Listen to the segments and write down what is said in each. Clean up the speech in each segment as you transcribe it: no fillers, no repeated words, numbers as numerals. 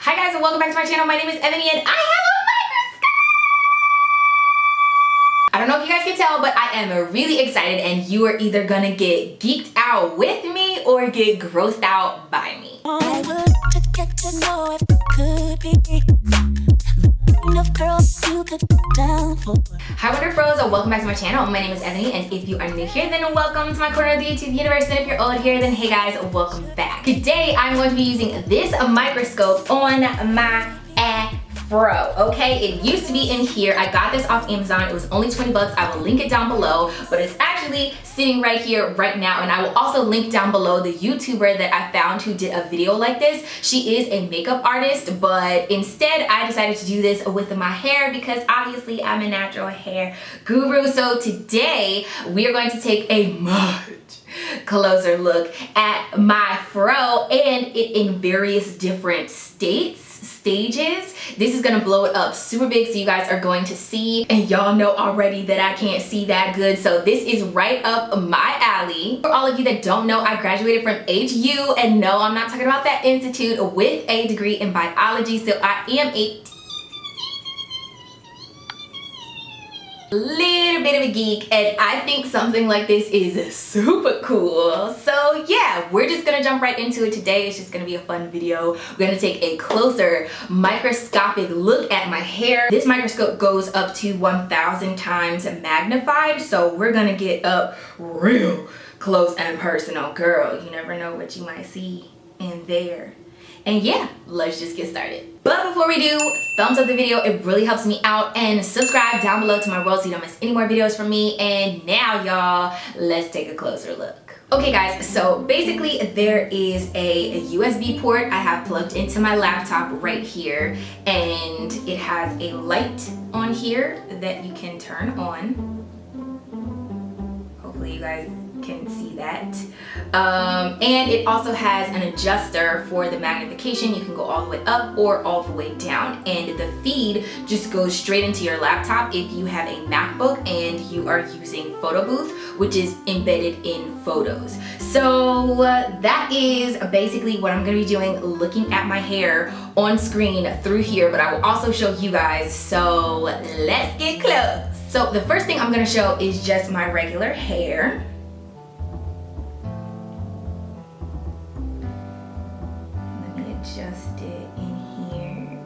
Hi guys and welcome back to my channel. My name is Ebony and I have a microscope. I don't know if you guys can tell, but I am really excited and you are either gonna get geeked out with me or get grossed out by me. I would get to know if it could be enough girls you could down for. Hi Wonder Bros and welcome back to my channel. My name is Ebony and if you are new here then welcome to my corner of the YouTube universe, and if you're old here then hey guys, welcome back. Today I'm going to be using this microscope on my afro. Okay, it used to be in here. I got this off Amazon. It was only 20 bucks. I will link it down below, but it's actually sitting right here right now, and I will also link down below the YouTuber that I found who did a video like this. She is a makeup artist, but instead I decided to do this with my hair because obviously I'm a natural hair guru. So today we are going to take a much closer look at my fro and it in various different stages. This is gonna blow it up super big, so you guys are going to see, and y'all know already that I can't see that good, so this is right up my alley. For all of you that don't know, I graduated from HU, and no, I'm not talking about that institute, with a degree in biology, so I am a little bit of a geek, and I think something like this is super cool. So yeah, we're just gonna jump right into it today. It's just gonna be a fun video. We're gonna take a closer microscopic look at my hair. This microscope goes up to 1000 times magnified, so we're gonna get up real close and personal. Girl, you never know what you might see in there. And yeah, let's just get started. But before we do, thumbs up the video, it really helps me out, and subscribe down below to my world so you don't miss any more videos from me. And now y'all, let's take a closer look. Okay guys, so basically there is a USB port I have plugged into my laptop right here, and it has a light on here that you can turn on. Hopefully you guys can see that. And it also has an adjuster for the magnification. You can go all the way up or all the way down, and the feed just goes straight into your laptop if you have a MacBook and you are using Photo Booth, which is embedded in Photos. So that is basically what I'm gonna be doing, looking at my hair on screen through here, but I will also show you guys, so let's get close. So the first thing I'm gonna show is just my regular hair. Adjust it in here.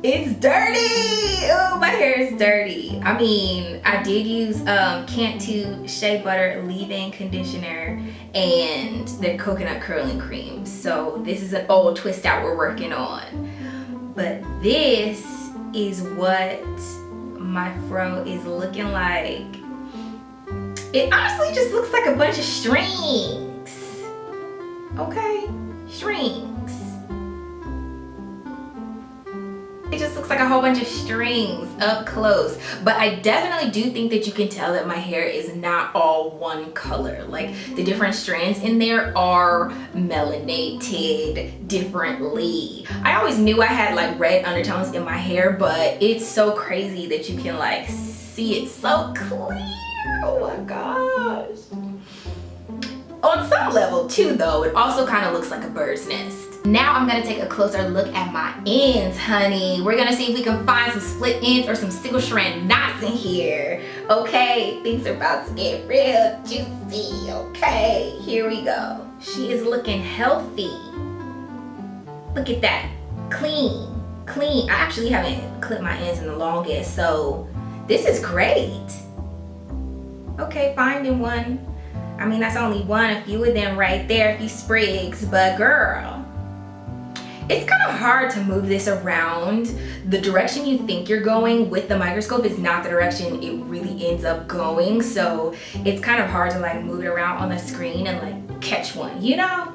It's dirty! Oh, my hair is dirty. I mean, I did use Cantu Shea Butter leave-in conditioner and the coconut curling cream. So this is an old twist out we're working on. But this is what my fro is looking like. It honestly just looks like a bunch of strings. Okay, strings. It just looks like a whole bunch of strings up close. But I definitely do think that you can tell that my hair is not all one color. Like the different strands in there are melanated differently. I always knew I had like red undertones in my hair, but it's so crazy that you can like see it so clear. Oh my gosh. On some level too though, it also kind of looks like a bird's nest. Now I'm gonna take a closer look at my ends, honey. We're gonna see if we can find some split ends or some single strand knots in here. Okay, things are about to get real juicy. Okay, here we go. She is looking healthy. Look at that, clean, clean. I actually haven't clipped my ends in the longest, so this is great. Okay, finding one. I mean, that's only one, a few of them right there, a few sprigs, but girl, it's kind of hard to move this around. The direction you think you're going with the microscope is not the direction it really ends up going, so it's kind of hard to like move it around on the screen and like catch one, you know?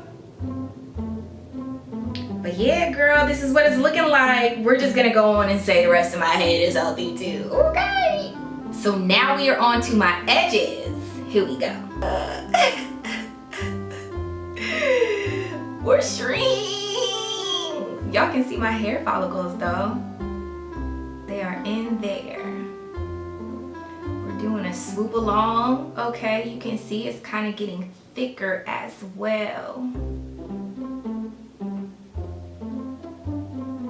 But yeah, girl, this is what it's looking like. We're just gonna go on and say the rest of my head is healthy too, okay? So now we are on to my edges. Here we go. We're strings. Y'all can see my hair follicles though. They are in there. We're doing a swoop along. Okay, you can see it's kind of getting thicker as well.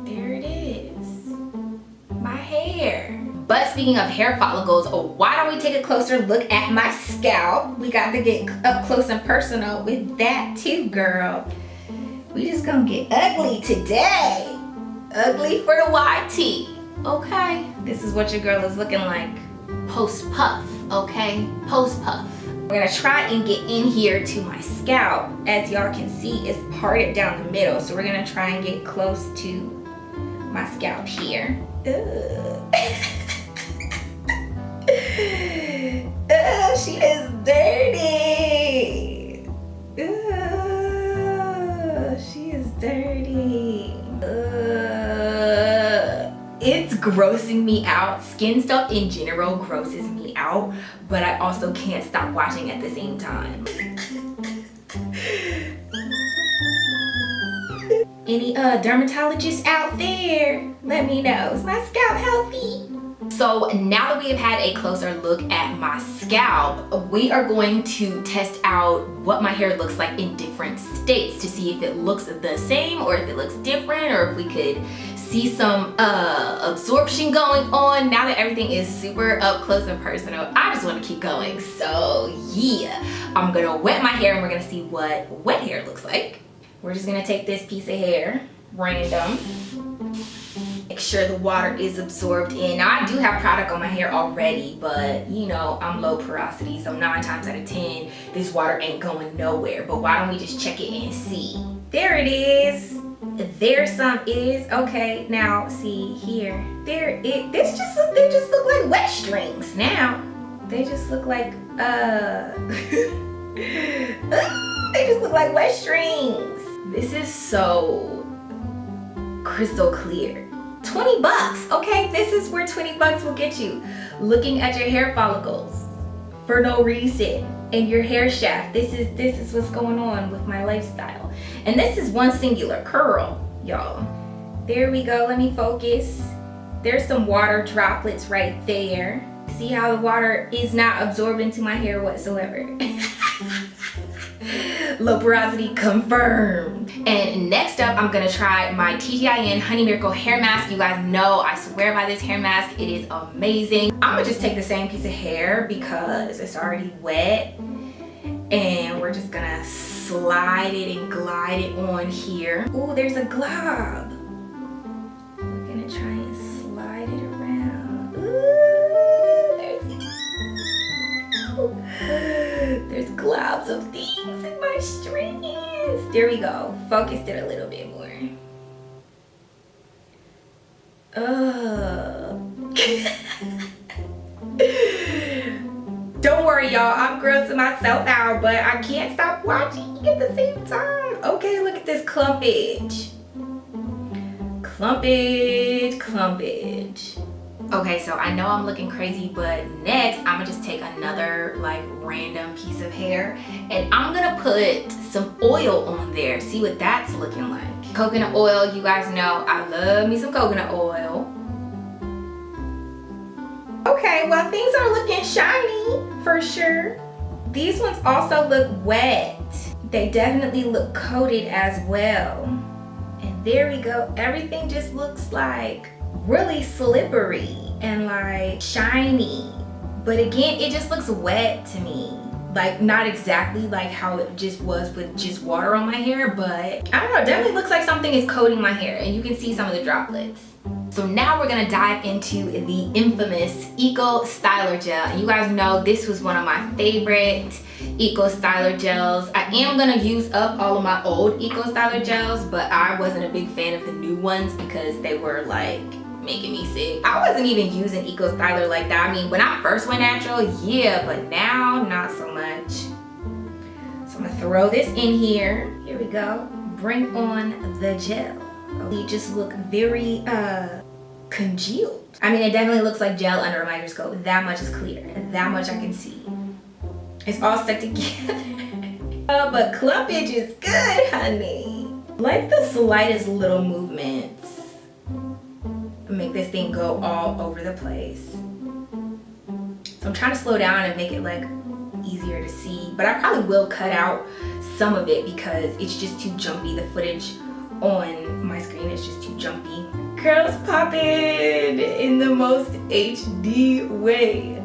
There it is, my hair. But speaking of hair follicles, why don't we take a closer look at my scalp? We got to get up close and personal with that too, girl. We just gonna get ugly today. Ugly for the YT, okay? This is what your girl is looking like post-puff, okay? Post-puff. We're gonna try and get in here to my scalp. As y'all can see, it's parted down the middle. So we're gonna try and get close to my scalp here. She is dirty. She is dirty. It's grossing me out. Skin stuff in general grosses me out, but I also can't stop watching at the same time. Any dermatologists out there? Let me know. Is my scalp healthy? So now that we have had a closer look at my scalp, we are going to test out what my hair looks like in different states to see if it looks the same or if it looks different, or if we could see some absorption going on. Now that everything is super up close and personal, I just want to keep going. So yeah, I'm gonna wet my hair and we're gonna see what wet hair looks like. We're just gonna take this piece of hair, random. Make sure the water is absorbed in. Now I do have product on my hair already, but you know, I'm low porosity, so 9 times out of 10, this water ain't going nowhere. But why don't we just check it and see? There it is. There some is. Okay, now see here. There it. They just look like wet strings now. They just look like they just look like wet strings. This is so crystal clear. 20 bucks, okay? This is where 20 bucks will get you. Looking at your hair follicles for no reason and your hair shaft. This is what's going on with my lifestyle. And this is one singular curl, y'all. There we go, let me focus. There's some water droplets right there. See how the water is not absorbed into my hair whatsoever. Low porosity confirmed. And next up, I'm gonna try my Tgin Honey Miracle hair mask. You guys know I swear by this hair mask. It is amazing. I'm gonna just take the same piece of hair because it's already wet, and we're just gonna slide it and glide it on here. Oh, there's a glob. We're gonna try and slide it around. Ooh, there's globs of things in my strands. There we go. Focused it a little bit more. Don't worry, y'all. I'm grossing myself out, but I can't stop watching at the same time. Okay, look at this clumpage. Clumpage. Okay, so I know I'm looking crazy, but next I'm gonna just take another like random piece of hair and I'm gonna put some oil on there. See what that's looking like. Coconut oil, you guys know I love me some coconut oil. Okay, well things are looking shiny for sure. These ones also look wet. They definitely look coated as well. And there we go. Everything just looks like really slippery and like shiny, but again it just looks wet to me, like not exactly like how it just was with just water on my hair, but I don't know, it definitely looks like something is coating my hair and you can see some of the droplets. So now we're gonna dive into the infamous Eco Styler Gel. And you guys know this was one of my favorite Eco Styler gels. I am gonna use up all of my old Eco Styler gels, but I wasn't a big fan of the new ones because they were like making me sick. I wasn't even using Eco Styler like that. I mean, when I first went natural, yeah, but now not so much. So I'm gonna throw this in here. Here we go. Bring on the gel. They just look very congealed. I mean, it definitely looks like gel under a microscope. That much is clear. That much I can see. It's all stuck together. But clumpage is good, honey. Like the slightest little movements make this thing go all over the place. So I'm trying to slow down and make it like easier to see, but I probably will cut out some of it because it's just too jumpy. The footage on my screen is just too jumpy. Girls popping in the most HD way.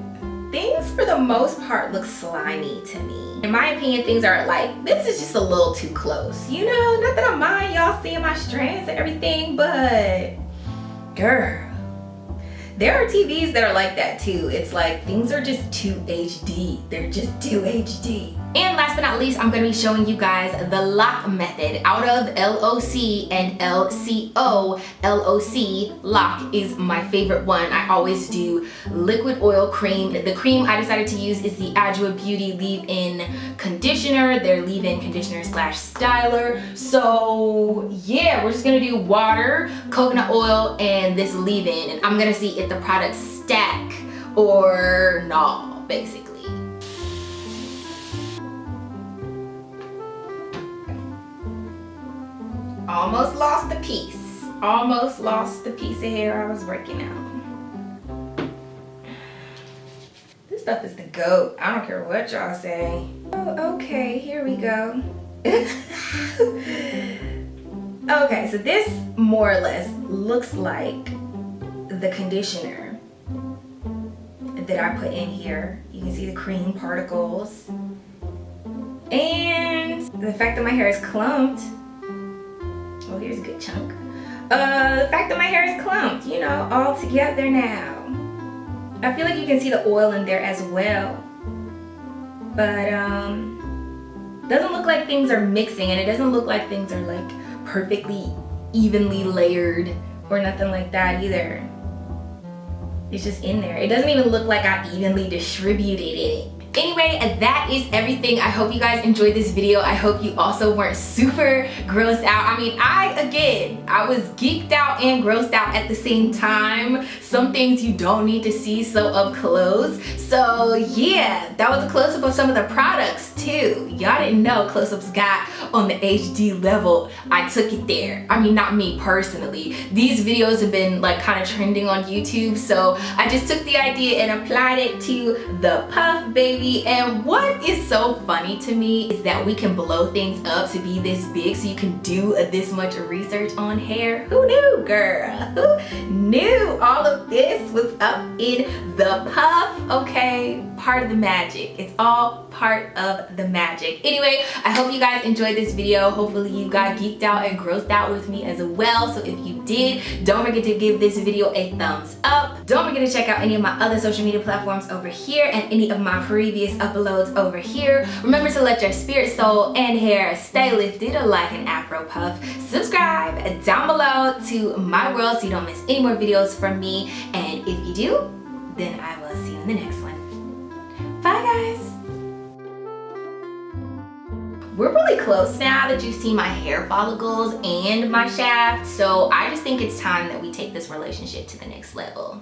Things for the most part look slimy to me. In my opinion, things are like, this is just a little too close. You know, not that I mind y'all seeing my strands and everything, but girl, there are TVs that are like that too. It's like things are just too HD. They're just too HD. And last but not least, I'm going to be showing you guys the Loc Method out of LOC and LCO. LOC, Loc is my favorite one. I always do liquid oil cream. The cream I decided to use is the Adwoa Beauty leave-in conditioner. Their leave-in conditioner slash styler. So yeah, we're just going to do water, coconut oil, and this leave-in. And I'm going to see if the products stack or not, basically. Almost lost the piece. Almost lost the piece of hair I was working out. This stuff is the GOAT. I don't care what y'all say. Oh, okay, here we go. Okay, so this more or less looks like the conditioner that I put in here. You can see the cream particles. And the fact that my hair is clumped. Oh, here's a good chunk. The fact that my hair is clumped, you know, all together now. I feel like you can see the oil in there as well. But, doesn't look like things are mixing, and it doesn't look like things are like perfectly evenly layered or nothing like that either. It's just in there. It doesn't even look like I evenly distributed it. Anyway, that is everything. I hope you guys enjoyed this video. I hope you also weren't super grossed out. I mean, I was geeked out and grossed out at the same time. Some things you don't need to see so up close. So yeah, that was a close-up of some of the products too. Y'all didn't know close-ups got on the HD level. I took it there. I mean, not me personally. These videos have been like kind of trending on YouTube, so I just took the idea and applied it to the puff baby. And what is so funny to me is that we can blow things up to be this big, so you can do this much research on hair. Who knew, girl? Who knew all of this was up in the puff? Okay, part of the magic. It's all part of the magic. Anyway, I hope you guys enjoyed this video. Hopefully you got geeked out and grossed out with me as well. So if you did, don't forget to give this video a thumbs up. Don't forget to check out any of my other social media platforms over here and any of my previous uploads over here. Remember to let your spirit, soul, and hair stay lifted like an afro puff. Subscribe down below to my world so you don't miss any more videos from me. And if you do, then I will see you in the next one. Bye guys. We're really close now that you see my hair follicles and my shaft, so I just think it's time that we take this relationship to the next level.